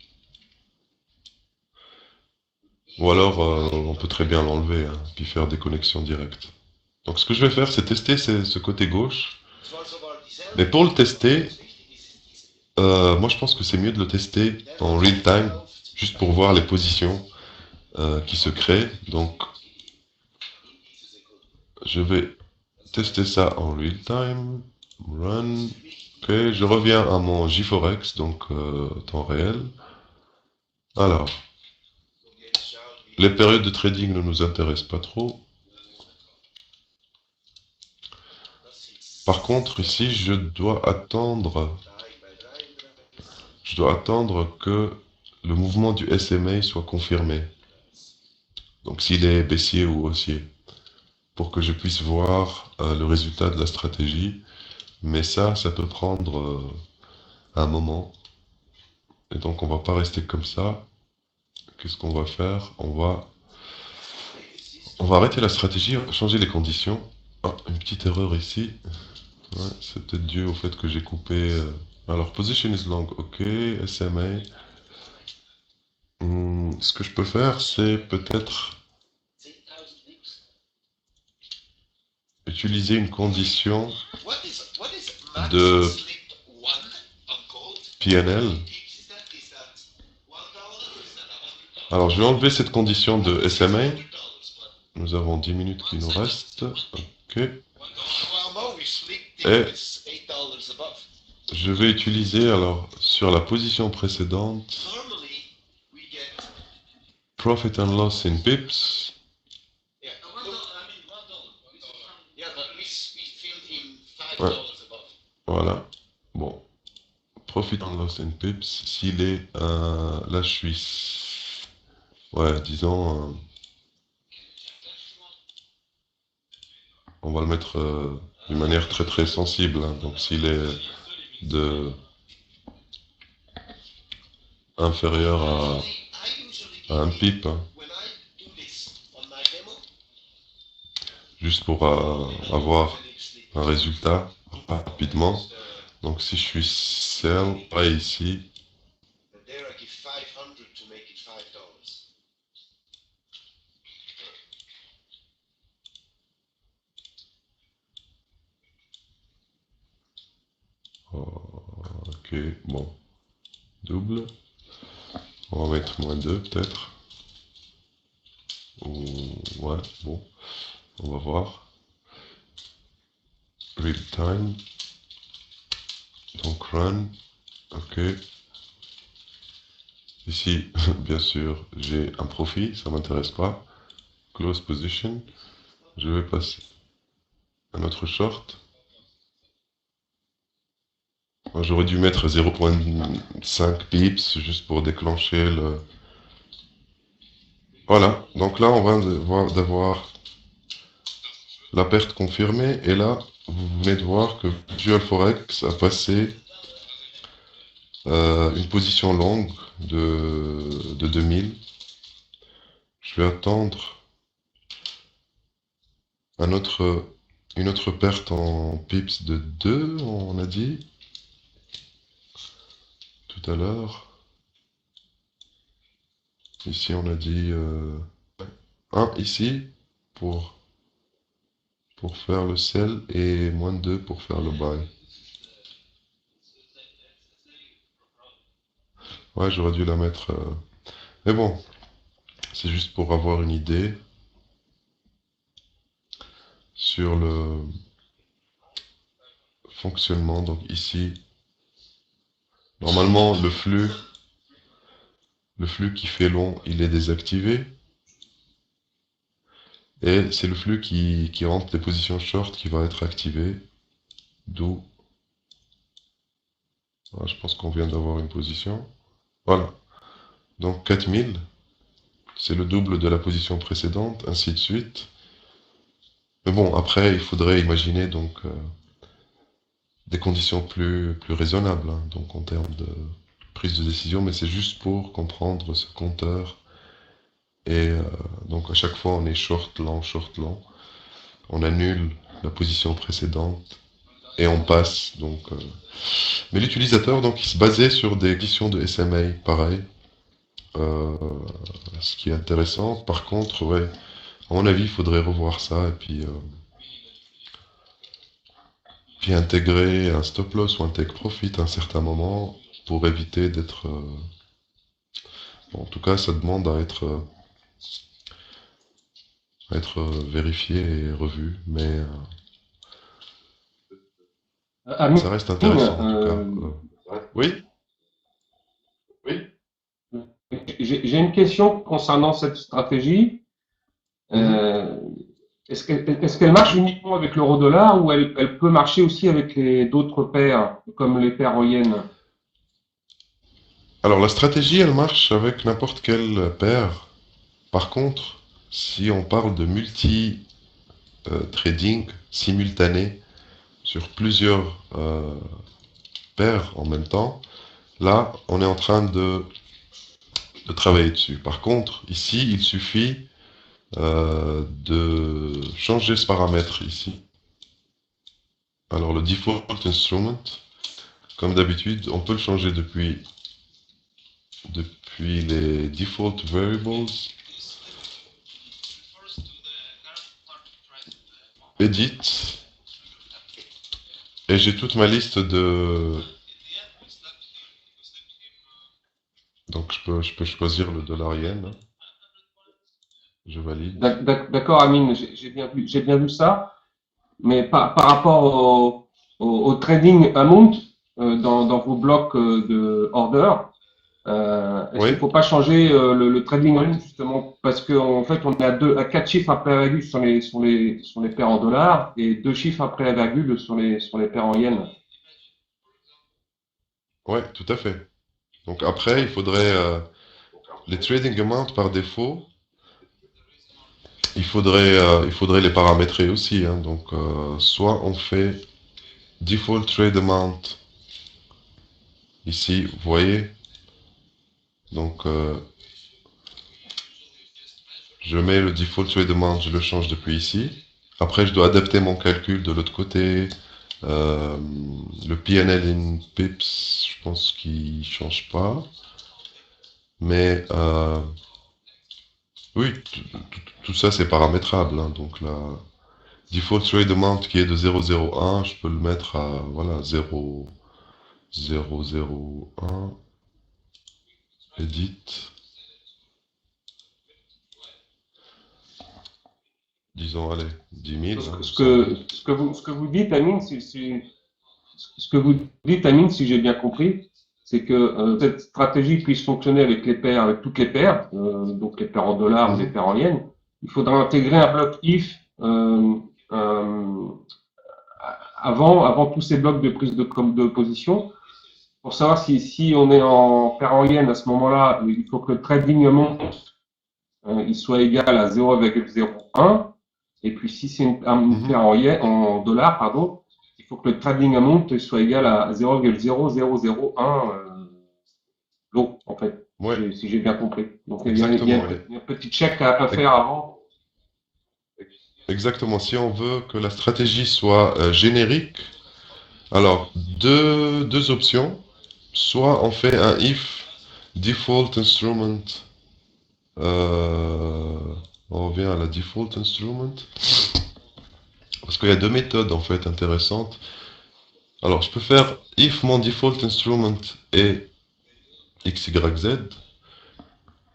S1: Ou alors, on peut très bien l'enlever, hein, puis faire des connexions directes. Donc ce que je vais faire, c'est tester ce côté gauche. Mais pour le tester, moi je pense que c'est mieux de le tester en real time, juste pour voir les positions qui se créent. Donc je vais tester ça en real time. Run. Ok, je reviens à mon GeForce, donc temps réel. Alors, les périodes de trading ne nous intéressent pas trop. Par contre, ici, je dois attendre que le mouvement du SMA soit confirmé. Donc s'il est baissier ou haussier, pour que je puisse voir le résultat de la stratégie. Mais ça peut prendre un moment. Et donc on va pas rester comme ça. Qu'est-ce qu'on va faire? On va arrêter la stratégie, changer les conditions. Ah, une petite erreur ici. Ouais, c'est peut-être dû au fait que j'ai coupé. Alors, position is long, ok, SMA. Ce que je peux faire, c'est peut-être utiliser une condition de PNL. Alors, je vais enlever cette condition de SMA. Nous avons 10 minutes qui nous restent. Ok. Et je vais utiliser, alors, sur la position précédente, Profit and Loss in Pips. Ouais. Voilà. Bon. Profit and Loss in Pips. S'il est, là, je suis, ouais, disons, on va le mettre d'une manière très très sensible, hein. Donc s'il est de inférieur à un pip, hein, juste pour avoir un résultat rapidement. Donc si je suis sell, pas ici. Ok, bon. Double. On va mettre -2 peut-être. Ou ouais, bon. On va voir. Real time. Donc run. Ok. Ici, bien sûr, j'ai un profit, ça m'intéresse pas. Close position. Je vais passer à notre short. J'aurais dû mettre 0,5 pips juste pour déclencher le... Voilà, donc là on va d'avoir la perte confirmée et là vous venez de voir que Dual Forex a passé une position longue de 2000. Je vais attendre une autre perte en pips de 2, on a dit tout à l'heure. Ici on a dit 1 ici pour faire le sell et -2 pour faire le buy. Ouais, j'aurais dû la mettre. Mais bon, c'est juste pour avoir une idée sur le fonctionnement. Donc ici, Normalement, le flux qui fait long, il est désactivé. Et c'est le flux qui rentre les positions short qui va être activé. D'où, voilà, je pense qu'on vient d'avoir une position. Voilà. Donc 4000, c'est le double de la position précédente, ainsi de suite. Mais bon, après, il faudrait imaginer donc des conditions plus raisonnables, hein, donc en termes de prise de décision, mais c'est juste pour comprendre ce compteur. Et donc à chaque fois, on est short, long, short, long. On annule la position précédente et on passe. Donc, mais l'utilisateur, donc, il se basait sur des conditions de SMA, pareil. Euh, Ce qui est intéressant. Par contre, ouais, à mon avis, il faudrait revoir ça et puis intégrer un stop loss ou un take profit à un certain moment pour éviter d'être. Bon, en tout cas, ça demande à être vérifié et revu, mais
S2: Amine,
S1: ça reste intéressant en tout cas. Oui,
S2: oui. J'ai une question concernant cette stratégie. Euh, est-ce qu'elle marche uniquement avec l'euro-dollar ou elle peut marcher aussi avec d'autres paires, comme les paires en yens?
S1: alors la stratégie, elle marche avec n'importe quelle paire. Par contre, si on parle de multi-trading simultané sur plusieurs paires en même temps, là, on est en train de travailler dessus. Par contre, ici, il suffit de changer ce paramètre ici. Alors le default instrument, comme d'habitude, on peut le changer depuis les default variables, edit, et j'ai toute ma liste de... Donc je peux choisir le dollar yen, hein. Je valide.
S2: D'accord, Amine, j'ai bien vu ça. Mais par rapport au trading amount dans vos blocs de order, est-ce qu'il
S1: Oui,
S2: ne faut pas changer le trading amount justement parce qu'en fait on est à 4 chiffres après la virgule sur les paires en dollars et 2 chiffres après la virgule sur les paires en yens.
S1: ouais, tout à fait. Donc après, il faudrait les trading amounts par défaut, il faudrait les paramétrer aussi, hein. Donc soit on fait default trade amount ici, vous voyez. Donc je mets le default trade amount, je le change depuis ici. Après, je dois adapter mon calcul de l'autre côté. Euh, le PNL in pips, je pense qu'il change pas. Mais oui, tout ça c'est paramétrable, hein. Donc la default trade amount qui est de 0,01, je peux le mettre à voilà 0,001, edit, disons allez 10 000, hein, ou 100 000.
S2: Ce que vous dites, Amine, ce que vous dites, Amine, si j'ai bien compris, c'est que cette stratégie puisse fonctionner avec les paires, avec toutes les paires, donc les paires en dollars ou les
S1: Mhm.
S2: paires en yens. Il faudra intégrer un bloc if euh, avant tous ces blocs de prise de position pour savoir si on est en paire en yens à ce moment-là, il faut que le trading amount il soit égal à 0,01. Et puis si c'est une
S1: Mhm.
S2: paire en dollars, pardon, il faut que le trading amount soit égal à 0,0001 l'eau, en fait,
S1: Ouais,
S2: si j'ai bien compris. Donc il y a
S1: exactement.
S2: un petit check à faire avant.
S1: Exactement. Si on veut que la stratégie soit générique, alors deux options. Soit on fait un if default instrument. euh, on revient à la default instrument. Parce qu'il y a deux méthodes en fait intéressantes. Alors je peux faire if mon default instrument est XYZ.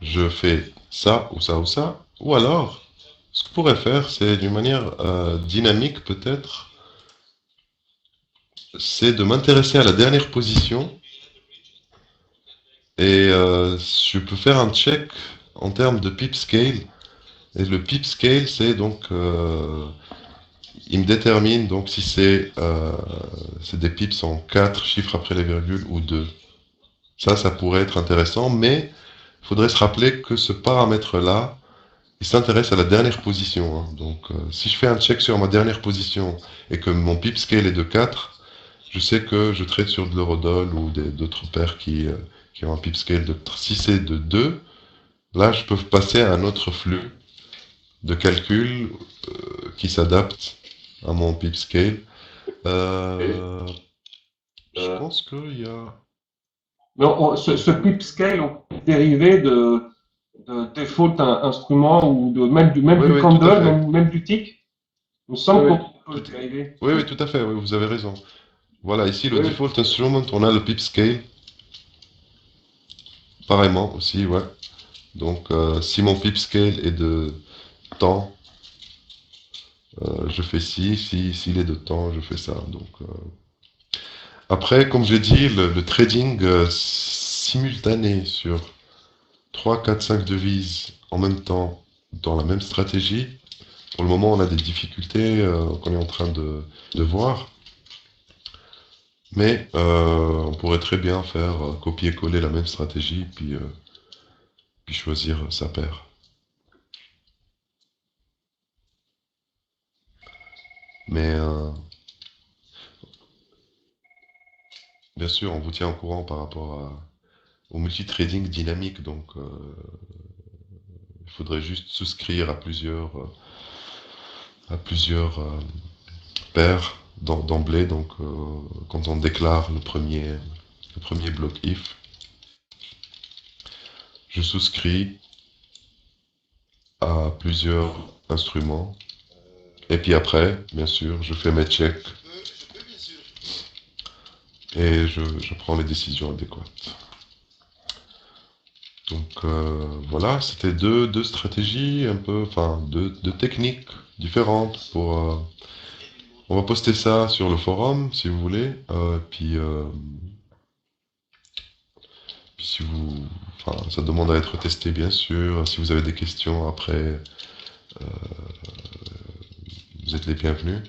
S1: Je fais ça ou ça ou ça. Ou alors, ce que je pourrais faire, c'est d'une manière dynamique peut-être, c'est de m'intéresser à la dernière position Et je peux faire un check en termes de pip scale. Et le pip scale, c'est donc, il me détermine donc si c'est des pips en 4 chiffres après les virgules ou 2. Ça pourrait être intéressant, mais il faudrait se rappeler que ce paramètre-là, il s'intéresse à la dernière position, hein. Donc, si je fais un check sur ma dernière position et que mon pip scale est de 4, je sais que je trade sur de l'eurodoll ou d'autres paires qui ont un pip scale de 3. Si c'est de 2, là, je peux passer à un autre flux de calcul qui s'adapte à mon pip scale. Euh, je pense qu'il y a...
S2: Mais ce pip scale, on peut dériver de default instrument ou même
S1: Oui,
S2: du
S1: oui, tout à
S2: candle,
S1: fait.
S2: même du tick. Il me semble qu'on peut
S1: Tout...
S2: le dériver.
S1: Oui, oui, tout à fait, oui, vous avez raison. Voilà, ici, le default instrument, on a le pip scale, pareillement aussi, ouais. Donc, si mon pip scale est de temps, je fais ci, s'il est de temps, je fais ça. Donc, après, comme j'ai dit, le trading simultané sur 3, 4, 5 devises en même temps dans la même stratégie, pour le moment, on a des difficultés qu'on est en train de voir. Mais on pourrait très bien faire copier-coller la même stratégie, puis choisir sa paire. Mais bien sûr, on vous tient au courant par rapport au multitrading dynamique. Donc, il faudrait juste souscrire à plusieurs paires d'emblée. Donc, quand on déclare le premier bloc if, je souscris à plusieurs instruments. Et puis après, bien sûr, je fais mes checks et je prends les décisions adéquates. Donc voilà, c'était deux stratégies un peu, enfin deux techniques différentes on va poster ça sur le forum si vous voulez. Puis si vous, enfin ça demande à être testé bien sûr. Si vous avez des questions après, vous êtes les bienvenus.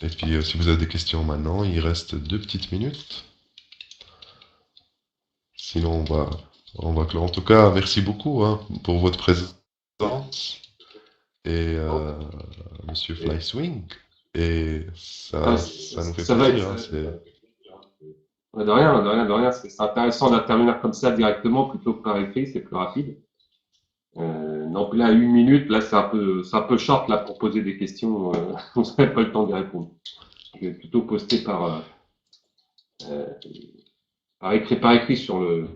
S1: Et puis si vous avez des questions maintenant, il reste 2 petites minutes. Sinon on va clore. En tout cas, merci beaucoup hein, pour votre présence. Et Monsieur Flyswing. Et ça nous fait
S2: Ça va
S1: plaisir,
S2: être
S1: hein,
S2: de rien, de rien, de rien. C'est intéressant d'intervenir comme ça directement plutôt que par écrit, c'est plus rapide. Donc là, 1 minute, là, c'est un peu short là pour poser des questions. On n'avez pas le temps d'y répondre. Je vais plutôt poster euh, par écrit sur le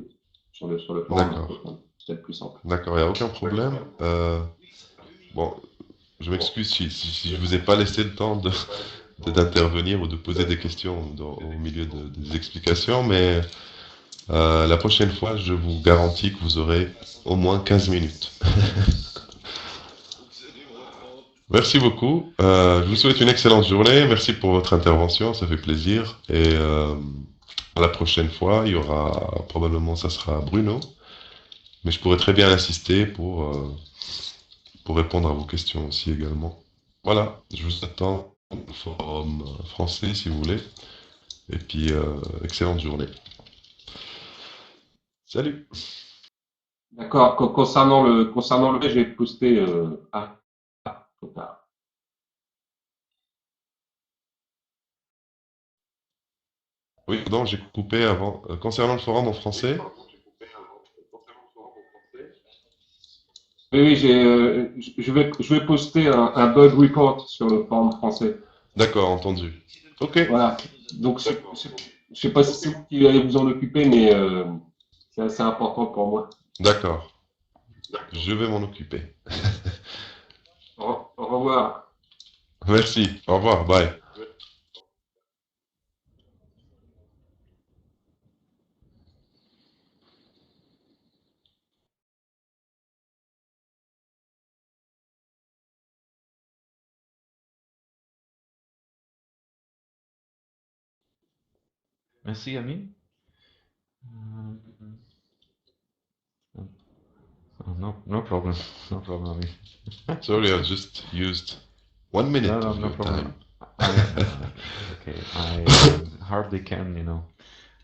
S2: forum.
S1: D'accord.
S2: C'est peut-être plus simple.
S1: D'accord, il n'y a aucun problème. Bon, je m'excuse si je vous ai pas laissé le temps d'intervenir ou de poser des questions au milieu des explications, mais la prochaine fois, je vous garantis que vous aurez au moins 15 minutes. Merci beaucoup. Je vous souhaite une excellente journée. Merci pour votre intervention, ça fait plaisir. Et à la prochaine fois, il y aura probablement, ça sera Bruno, mais je pourrais très bien l'insister pour répondre à vos questions aussi également. Voilà, je vous attends au forum français si vous voulez. Et puis, excellente journée. Salut!
S2: D'accord. Concernant le, je vais poster. Trop tard.
S1: Oui, pardon, j'ai coupé avant. Concernant le forum en français,
S2: Oui, oui, je vais poster un bug report sur le forum français.
S1: d'accord, entendu. Ok,
S2: Voilà. Donc, je sais pas si c'est vous qui allez vous en occuper, mais c'est assez important pour moi.
S1: d'accord, je vais m'en occuper.
S2: Au revoir.
S1: Merci, au revoir, bye.
S3: Merci, Amine. no problem. No problem. I mean,
S1: Sorry, I just used 1 minute
S3: no,
S1: of
S3: no
S1: your
S3: problem.
S1: time.
S3: Okay, I hardly can,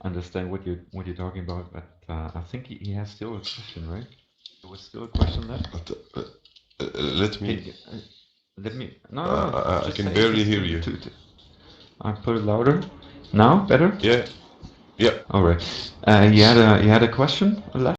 S3: understand what you're talking about, but I think he has still a question, right? There was still a question left.
S1: But, let me.
S3: Let me. No,
S1: I
S3: just
S1: can
S3: say
S1: barely
S3: just
S1: hear you.
S3: I put it louder. Now, better?
S1: Yeah. Yeah.
S3: All right. You had a question left?